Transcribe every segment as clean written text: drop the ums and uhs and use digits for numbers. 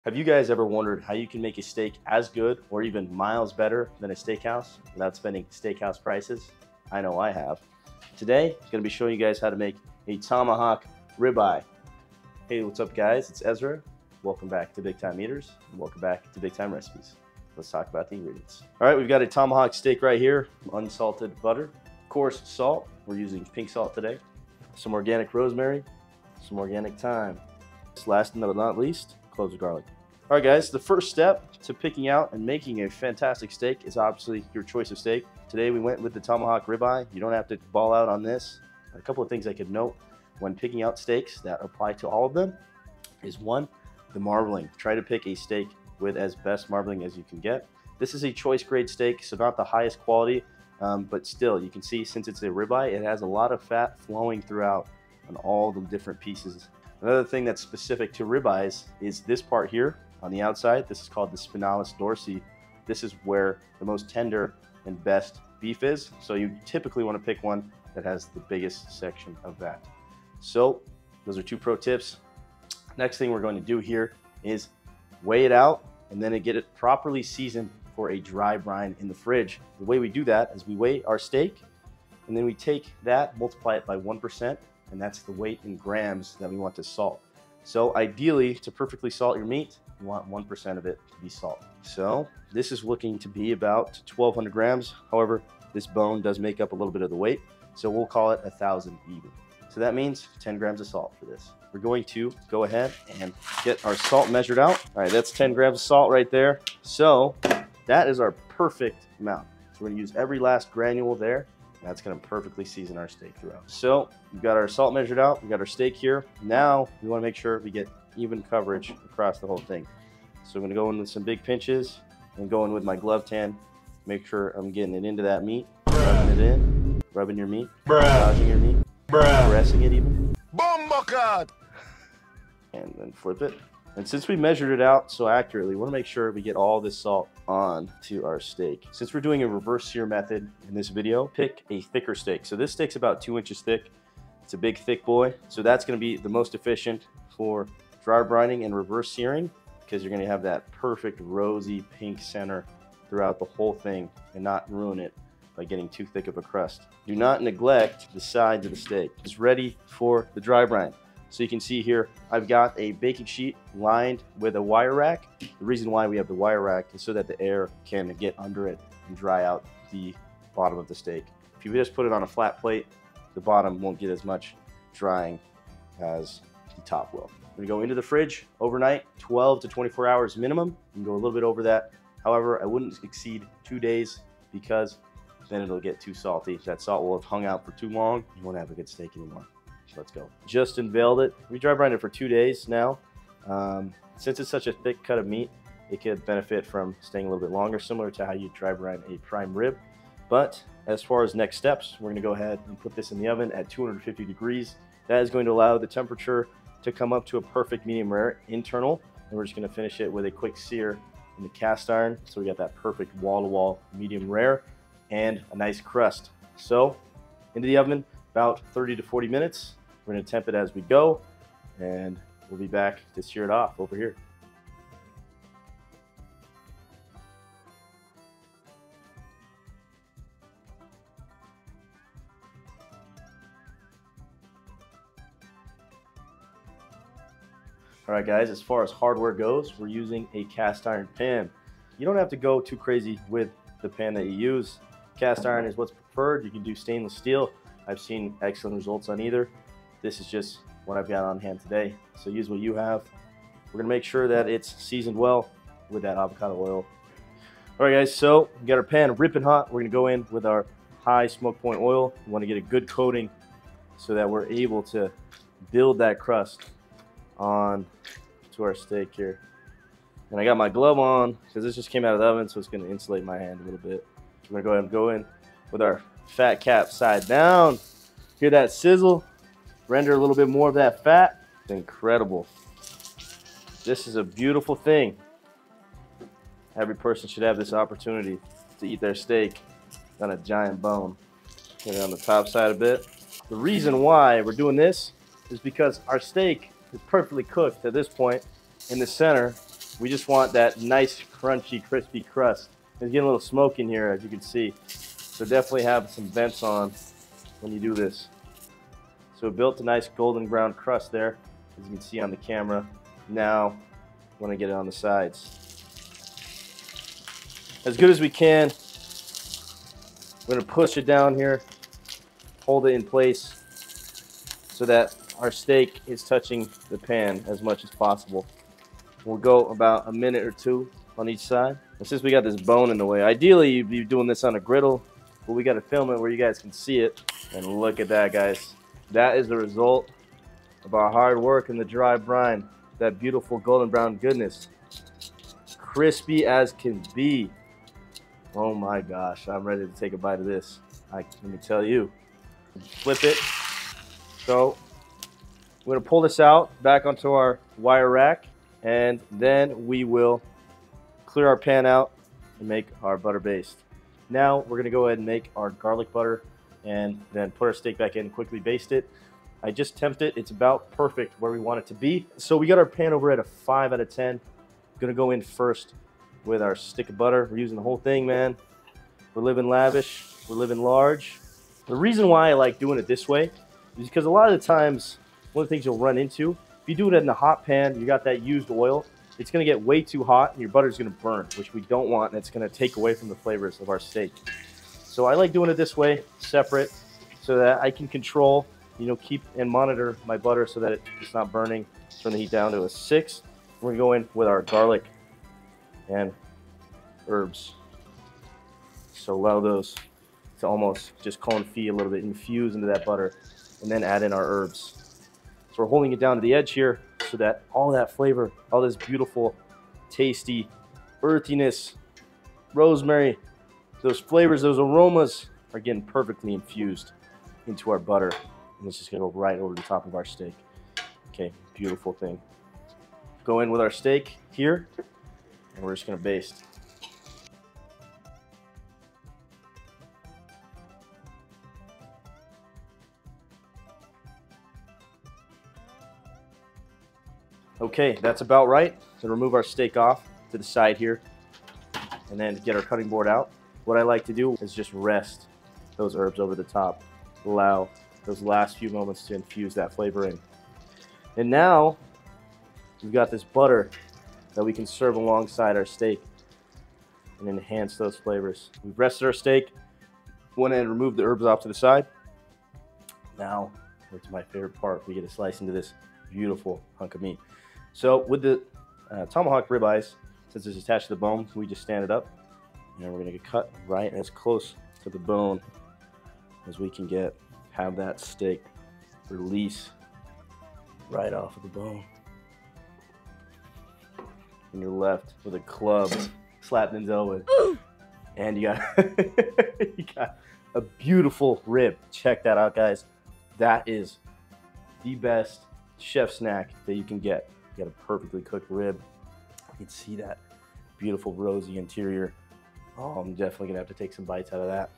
Have you guys ever wondered how you can make a steak as good or even miles better than a steakhouse without spending steakhouse prices? I know I have. Today, I'm going to be showing you guys how to make a tomahawk ribeye. Hey, what's up guys? It's Ezra. Welcome back to Big Time Eaters, and welcome back to Big Time Recipes. Let's talk about the ingredients. All right, we've got a tomahawk steak right here, unsalted butter, coarse salt. We're using pink salt today, some organic rosemary, some organic thyme. Last but not least, cloves of garlic. All right, guys, the first step to picking out and making a fantastic steak is obviously your choice of steak. Today we went with the tomahawk ribeye. You don't have to ball out on this. A couple of things I could note when picking out steaks that apply to all of them is one, the marbling. Try to pick a steak with as best marbling as you can get. This is a choice grade steak, so not the highest quality, but still you can see since it's a ribeye, it has a lot of fat flowing throughout on all the different pieces. Another thing that's specific to ribeyes is this part here on the outside. This is called the spinalis dorsi. This is where the most tender and best beef is. So you typically want to pick one that has the biggest section of that. So those are two pro tips. Next thing we're going to do here is weigh it out and then get it properly seasoned for a dry brine in the fridge. The way we do that is we weigh our steak and then we take that, multiply it by 1%, and that's the weight in grams that we want to salt. So ideally, to perfectly salt your meat, you want 1% of it to be salt. So this is looking to be about 1,200 grams. However, this bone does make up a little bit of the weight, so we'll call it 1,000 even. So that means 10 grams of salt for this. We're going to go ahead and get our salt measured out. All right, that's 10 grams of salt right there. So that is our perfect amount. So we're gonna use every last granule there. That's going to perfectly season our steak throughout. So we've got our salt measured out. We've got our steak here. Now we want to make sure we get even coverage across the whole thing. So I'm going to go in with some big pinches and go in with my gloved hand. Make sure I'm getting it into that meat. Rubbing it in. Rubbing your meat. Massaging your meat. Pressing it even. And then flip it. And since we measured it out so accurately, we want to make sure we get all this salt on to our steak. Since we're doing a reverse sear method in this video, pick a thicker steak. So this steak's about 2 inches thick. It's a big, thick boy. So that's going to be the most efficient for dry brining and reverse searing because you're going to have that perfect rosy pink center throughout the whole thing and not ruin it by getting too thick of a crust. Do not neglect the sides of the steak. It's ready for the dry brine. So you can see here, I've got a baking sheet lined with a wire rack. The reason why we have the wire rack is so that the air can get under it and dry out the bottom of the steak. If you just put it on a flat plate, the bottom won't get as much drying as the top will. We're gonna go into the fridge overnight, 12 to 24 hours minimum. You can go a little bit over that. However, I wouldn't exceed 2 days because then it'll get too salty. That salt will have hung out for too long. You won't have a good steak anymore. Let's go. Just unveiled it. We dry brined it for 2 days now. Since it's such a thick cut of meat, it could benefit from staying a little bit longer, similar to how you dry brine a prime rib. But as far as next steps, we're gonna go ahead and put this in the oven at 250 degrees. That is going to allow the temperature to come up to a perfect medium rare internal. And we're just gonna finish it with a quick sear in the cast iron. So we got that perfect wall-to-wall medium rare and a nice crust. So into the oven, about 30 to 40 minutes. We're going to temp it as we go, and we'll be back to sear it off over here. All right, guys, as far as hardware goes, we're using a cast iron pan. You don't have to go too crazy with the pan that you use. Cast iron is what's preferred. You can do stainless steel. I've seen excellent results on either. This is just what I've got on hand today. So use what you have. We're gonna make sure that it's seasoned well with that avocado oil. All right, guys, so we got our pan ripping hot. We're gonna go in with our high smoke point oil. We wanna get a good coating so that we're able to build that crust on to our steak here. And I got my glove on because this just came out of the oven, so it's gonna insulate my hand a little bit. So we're gonna go ahead and go in with our fat cap side down. Hear that sizzle? Render a little bit more of that fat. It's incredible. This is a beautiful thing. Every person should have this opportunity to eat their steak on a giant bone. Get it on the top side a bit. The reason why we're doing this is because our steak is perfectly cooked at this point in the center We just want that nice, crunchy, crispy crust. It's getting a little smoke in here, as you can see. So definitely have some vents on when you do this. So it built a nice golden brown crust there, as you can see on the camera. Now, I want to get it on the sides. As good as we can, we're going to push it down here, hold it in place so that our steak is touching the pan as much as possible. We'll go about a minute or two on each side. And since we got this bone in the way, ideally you'd be doing this on a griddle, but we got to film it where you guys can see it. And look at that, guys. That is the result of our hard work in the dry brine. That beautiful golden brown goodness. Crispy as can be. Oh my gosh, I'm ready to take a bite of this. Let me tell you. Flip it. So we're gonna pull this out back onto our wire rack, and then we will clear our pan out and make our butter baste. Now we're gonna go ahead and make our garlic butter and then put our steak back in and quickly baste it. I just temped it. It's about perfect where we want it to be. So we got our pan over at a 5 out of 10. Gonna go in first with our stick of butter. We're using the whole thing, man. We're living lavish. We're living large. The reason why I like doing it this way is because a lot of the times, one of the things you'll run into, if you do it in the hot pan, you got that used oil, it's gonna get way too hot and your butter's gonna burn, which we don't want, and it's gonna take away from the flavors of our steak. So I like doing it this way, separate, so that I can control, keep and monitor my butter so that it's not burning. Turn the heat down to a 6. We're gonna go in with our garlic and herbs. So allow those to almost just confit a little bit, infuse into that butter, and then add in our herbs. So we're holding it down to the edge here so that all that flavor, all this beautiful, tasty earthiness, rosemary, those flavors, those aromas are getting perfectly infused into our butter. And it's just gonna go right over the top of our steak. Okay, beautiful thing. Go in with our steak here, and we're just gonna baste. Okay, that's about right. So remove our steak off to the side here, and then get our cutting board out. What I like to do is just rest those herbs over the top. Allow those last few moments to infuse that flavor in. And now, we've got this butter that we can serve alongside our steak and enhance those flavors. We've rested our steak, went in and removed the herbs off to the side. Now, it's my favorite part. We get to slice into this beautiful hunk of meat. So with the tomahawk ribeyes, since it's attached to the bone, we just stand it up. And we're gonna get cut right as close to the bone as we can get. Have that steak release right off of the bone. And you're left with a club, slap Denzel with. And you got, you got a beautiful rib. Check that out, guys. That is the best chef snack that you can get. You got a perfectly cooked rib. You can see that beautiful rosy interior. Oh, I'm definitely gonna have to take some bites out of that.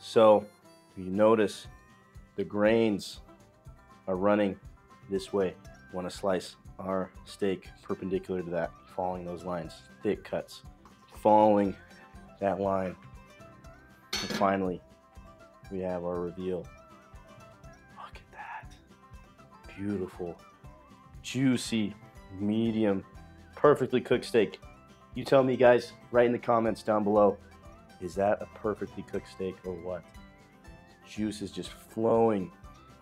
So you notice the grains are running this way. We want to slice our steak perpendicular to that, following those lines, thick cuts, following that line. And finally, we have our reveal. Look at that. Beautiful, juicy, medium, perfectly cooked steak. You tell me, guys, right in the comments down below, is that a perfectly cooked steak or what? Juice is just flowing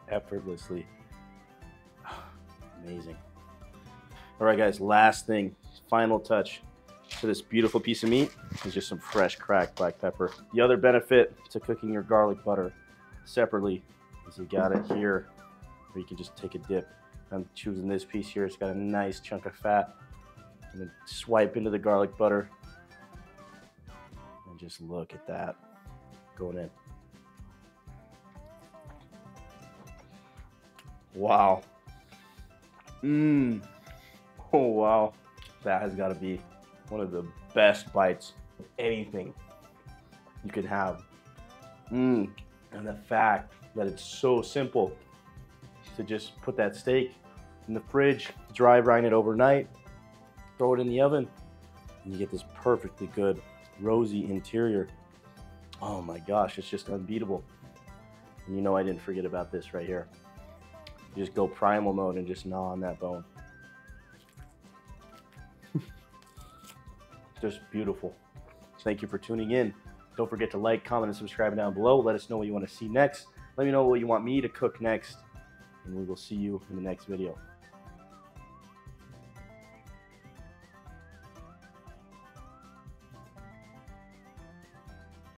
effortlessly. Amazing. All right, guys, last thing, final touch to this beautiful piece of meat is just some fresh cracked black pepper. The other benefit to cooking your garlic butter separately is you got it here where you can just take a dip. I'm choosing this piece here. It's got a nice chunk of fat. And then swipe into the garlic butter. And just look at that going in. Wow. Oh, wow. That has got to be one of the best bites of anything you could have. And the fact that it's so simple to just put that steak in the fridge, dry brine it overnight, throw it in the oven, and you get this perfectly good rosy interior. Oh my gosh, it's just unbeatable. And you know I didn't forget about this right here. You just go primal mode and just gnaw on that bone. Just beautiful. Thank you for tuning in. Don't forget to like, comment, and subscribe down below. Let us know what you want to see next. Let me know what you want me to cook next. And we will see you in the next video.